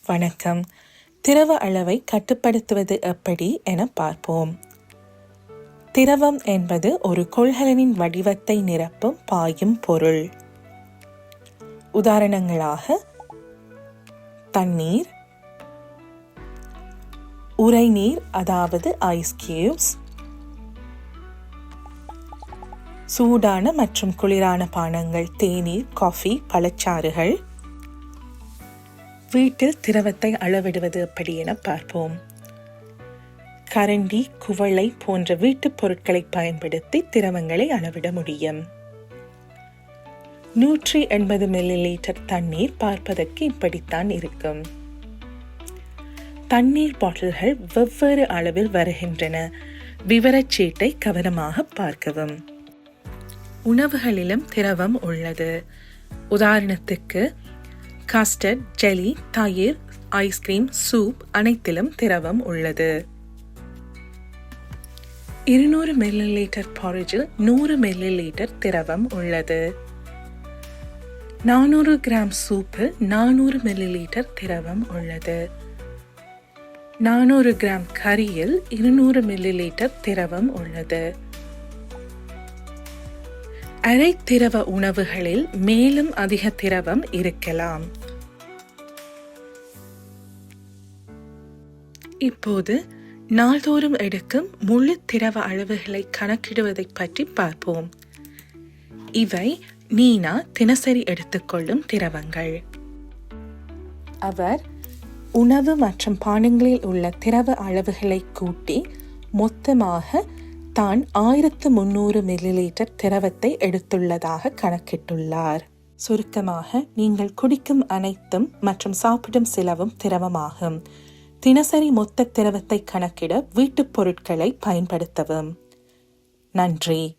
வணக்கம். திரவ அளவை கட்டுப்படுத்துவது எப்படி என பார்ப்போம். திரவம் என்பது ஒரு கொள்கலனின் வடிவத்தை நிரப்பும் பாயும் பொருள். உதாரணங்களாக தண்ணீர், உறைநீர் அதாவது ஐஸ் கியூப்ஸ், சூடான மற்றும் குளிரான பானங்கள் தேநீர், காஃபி, பழச்சாறுகள். வீட்டில் திரவத்தை அளவிடுவது எப்படி என பார்ப்போம். கரண்டி, குவளை போன்ற வீட்டுப் பொருட்களை பயன்படுத்தி திரவங்களை அளவிட முடியும். 180 ml தண்ணீர் பார்ப்பதற்கு இப்படித்தான் இருக்கும். தண்ணீர் பாட்டில்கள் வெவ்வேறு அளவில் வருகின்றன. விவரச்சீட்டை கவனமாக பார்க்கவும். உணவுகளிலும் திரவம் உள்ளது. உதாரணத்துக்கு கஸ்டர்ட், ஜெலி, தயிர், ஐஸ்கிரீம், சூப் அனைத்திலும் திரவம் உள்ளது. 200 ml porridgeல் 100 ml திரவம் உள்ளது. 400 கிராம் சூப்பில் 400 ml திரவம் உள்ளது. 400 கிராம் கறியில் 200 ml திரவம் உள்ளது. அரை திரவ உணவுகளில் மேலும் அதிக திரவம் இருக்கலாம். இப்போது நாள்தோறும் எடுக்கும் முழு திரவ அளவுகளை கணக்கிடுவதை பற்றி பார்ப்போம். இவை நீனா தினசரி எடுத்துக்கொள்ளும் திரவங்கள். அவர் உணவு மற்றும் பானங்களில் உள்ள திரவ அளவுகளை கூட்டி மொத்தமாக தான் 1300 ml திரவத்தை எடுத்துள்ளதாக கணக்கிட்டுள்ளார். சுருக்கமாக, நீங்கள் குடிக்கும் அனைத்தும் மற்றும் சாப்பிடும் சிலவும் திரவமாகும். தினசரி மொத்த திரவத்தை கணக்கிட வீட்டுப் பொருட்களை பயன்படுத்தவும். நன்றி.